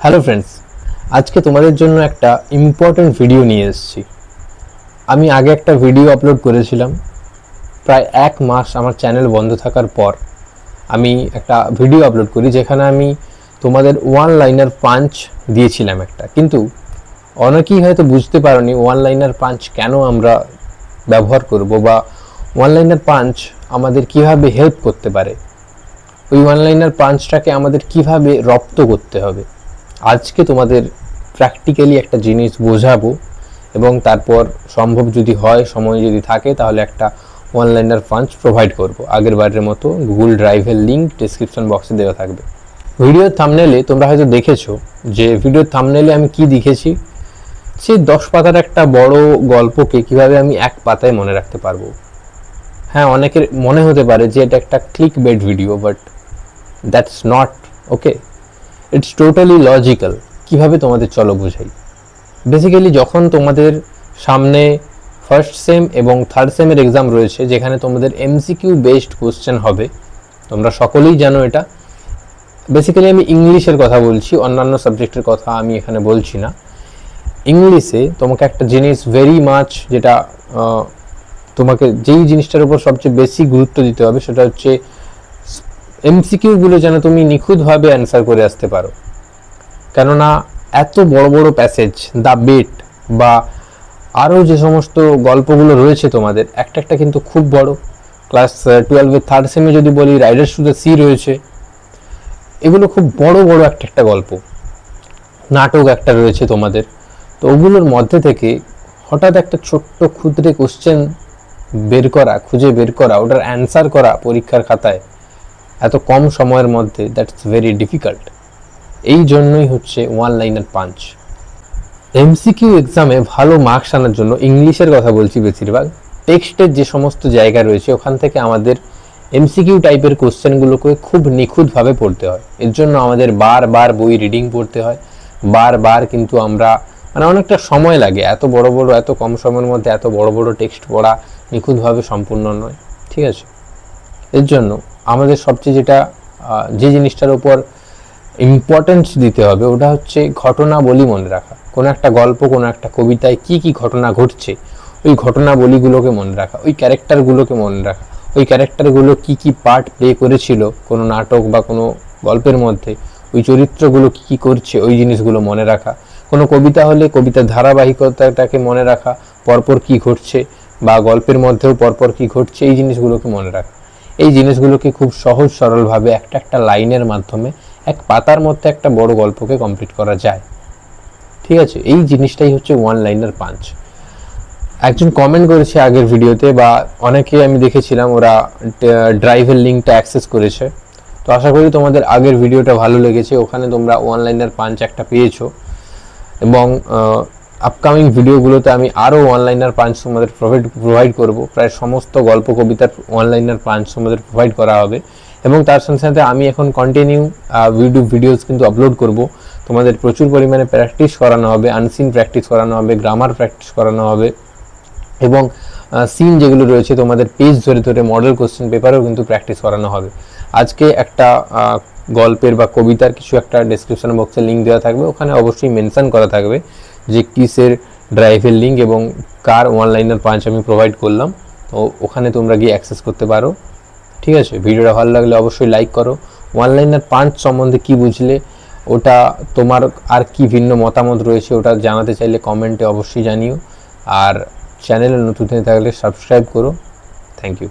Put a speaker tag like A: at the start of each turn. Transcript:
A: Hello friends, আজকে তোমাদের জন্য একটা ইম্পর্টেন্ট ভিডিও নিয়ে এসেছি। আমি আগে একটা ভিডিও আপলোড করেছিলাম প্রায় 1 মাস আমার চ্যানেল বন্ধ থাকার পর। আমি একটা ভিডিও আপলোড করি যেখানে আমি তোমাদের ওয়ান লাইনার পাঞ্চ দিয়েছিলাম একটা, কিন্তু অনেকেই হয়তো বুঝতে পারোনি ওয়ান লাইনার পাঞ্চ কেন আমরা ব্যবহার করব বা ওয়ান লাইনার পাঞ্চ আমাদের কিভাবে হেল্প করতে পারে, ওই ওয়ান লাইনার পাঞ্চটাকে আমাদের কিভাবে রপ্ত করতে হবে। আজকে তোমাদের প্র্যাকটিক্যালি একটা জিনিস বোঝাবো এবং তারপর সম্ভব যদি হয়, সময় যদি থাকে, তাহলে একটা ওয়ান লাইনার পাঞ্চ প্রোভাইড করব। আগের বারের মতো গুগল ড্রাইভের লিঙ্ক ডেসক্রিপশন বক্সে দেওয়া থাকবে। ভিডিওর থাম্বনেলে তোমরা হয়তো দেখেছো যে ভিডিওর থাম্বনেলে আমি কি লিখেছি, সেই 10 পাতার একটা বড় গল্পকে কিভাবে আমি এক পাতায় মনে রাখতে পারবো। হ্যাঁ, অনেকের মনে হতে পারে যে এটা একটা click bait video, but that's not okay, it's totally logical. কিভাবে তোমাদের চলো বুঝাই। বেসিক্যালি যখন তোমাদের সামনে ফার্স্ট সেম এবং থার্ড সেমের এক্সাম রয়েছে, যেখানে তোমাদের এমসিকিউ বেসড কোশ্চেন হবে, তোমরা সকলেই জানো এটা। বেসিক্যালি আমি ইংলিশের কথা বলছি, অন্যান্য সাবজেক্টের কথা আমি এখানে বলছি না। ইংলিশে তোমাকে একটা জিনিস ভেরি মাচ, যেটা তোমাকে যেই জিনিসটার উপর সবচেয়ে বেশি গুরুত্ব দিতে হবে, সেটা হচ্ছে এমসিকিউগুলো যেন তুমি নিখুঁতভাবে অ্যান্সার করে আসতে পারো। কেননা এত বড় বড় প্যাসেজ, দ্য বেট বা আরও যে সমস্ত গল্পগুলো রয়েছে তোমাদের, একটা একটা কিন্তু খুব বড়। ক্লাস 12-এর থার্ড সেমে যদি বলি, রাইডার্স টু দ্য সি রয়েছে, এগুলো খুব বড় বড় একটা একটা গল্প। নাটক একটা রয়েছে তোমাদের। তো ওগুলোর মধ্যে থেকে হঠাৎ একটা ছোট্ট ক্ষুদ্রে কোশ্চেন বের করা, খুঁজে বের করা, ওটার অ্যান্সার করা পরীক্ষার খাতায় এত কম সময়ের মধ্যে, দ্যাটস ভেরি ডিফিকাল্ট। এই জন্যই হচ্ছে ওয়ান লাইনার পাঞ্চ। এমসিকিউ এক্সামে ভালো মার্কস আনার জন্য, ইংলিশের কথা বলছি বেশিরভাগ, টেক্সটের যে সমস্ত জায়গা রয়েছে ওখান থেকে আমাদের এমসিকিউ টাইপের কোশ্চেনগুলোকে খুব নিখুঁতভাবে পড়তে হয়। এর জন্য আমাদের বারবার বই রিডিং পড়তে হয়, বারবার কিন্তু আমরা অনেকটা সময় লাগে। এত বড় বড়, এত কম সময়ের মধ্যে এত বড় বড় টেক্সট পড়া নিখুঁতভাবে সম্পূর্ণ নয়, ঠিক আছে? এর জন্য আমাদের সবচেয়ে যে জিনিসটার উপর ইম্পর্টেন্স দিতে হবে, ওটা হচ্ছে ঘটনাবলী মনে রাখা। কোনো একটা গল্প, কোনো একটা কবিতায় কি কি ঘটনা ঘটছে, ওই ঘটনাবলীগুলোকে মনে রাখা, ওই ক্যারেক্টারগুলোকে মনে রাখা, ওই ক্যারেক্টারগুলো কি কি পার্ট প্লে করেছিল কোনো নাটক বা কোনো গল্পের মধ্যে, ওই চরিত্রগুলো কি কি করছে, ওই জিনিসগুলো মনে রাখা। কোনো কবিতা হলে কবিতার ধারাবাহিকতাটাকে মনে রাখা, পরপর কি ঘটছে, বা গল্পের মধ্যেও পরপর কি ঘটছে, এই জিনিসগুলোকে মনে রাখা। এই জিনিসগুলোকে খুব সহজ সরলভাবে একটা একটা লাইনের মাধ্যমে এক পাতার মধ্যে একটা বড় গল্পকে কমপ্লিট করা যায়, ঠিক আছে? এই জিনিসটাই হচ্ছে ওয়ান লাইনার পাঞ্চ। একজন কমেন্ট করেছে আগের ভিডিওতে, বা অনেকে আমি দেখেছিলাম ওরা ড্রাইভের লিঙ্কটা অ্যাক্সেস করেছে। তো আশা করি তোমাদের আগের ভিডিওটা ভালো লেগেছে, ওখানে তোমরা ওয়ান লাইনার পাঞ্চ একটা পেয়েছো। এবং আপকামিং ভিডিওগুলোতে আমি আরও ওয়ান লাইনার পাঞ্চ তোমাদের প্রোভাইড করব। প্রায় সমস্ত গল্প কবিতার ওয়ান লাইনার পাঞ্চ তোমাদের প্রোভাইড করা হবে। এবং তার সাথে সাথে আমি এখন কন্টিনিউ ভিডিওস কিন্তু আপলোড করব। তোমাদের প্রচুর পরিমাণে প্র্যাকটিস করানো হবে, আনসিন প্র্যাকটিস করানো হবে, গ্রামার প্র্যাকটিস করানো হবে, এবং সিন যেগুলো রয়েছে তোমাদের পেজ ধরে ধরে মডেল কোশ্চেন পেপারেও কিন্তু প্র্যাকটিস করানো হবে। আজকে একটা গল্পের বা কবিতার কিছু একটা ডেসক্রিপশন বক্সে লিঙ্ক দেওয়া থাকবে, ওখানে অবশ্যই মেনশন করা থাকবে যে কিসের ড্রাইভের লিঙ্ক এবং কার ওয়ান লাইনার পাঞ্চ আমি প্রোভাইড করলাম। তো ওখানে তোমরা গিয়ে অ্যাক্সেস করতে পারো, ঠিক আছে? ভিডিওটা ভালো লাগলে অবশ্যই লাইক করো। ওয়ান লাইনার পাঞ্চ সম্বন্ধে কি বুঝলে, ওটা তোমার আর কি ভিন্ন মতামত রয়েছে, ওটা জানাতে চাইলে কমেন্টে অবশ্যই জানিও। আর চ্যানেলে নতুন হয়ে থাকলে সাবস্ক্রাইব করো। Thank you.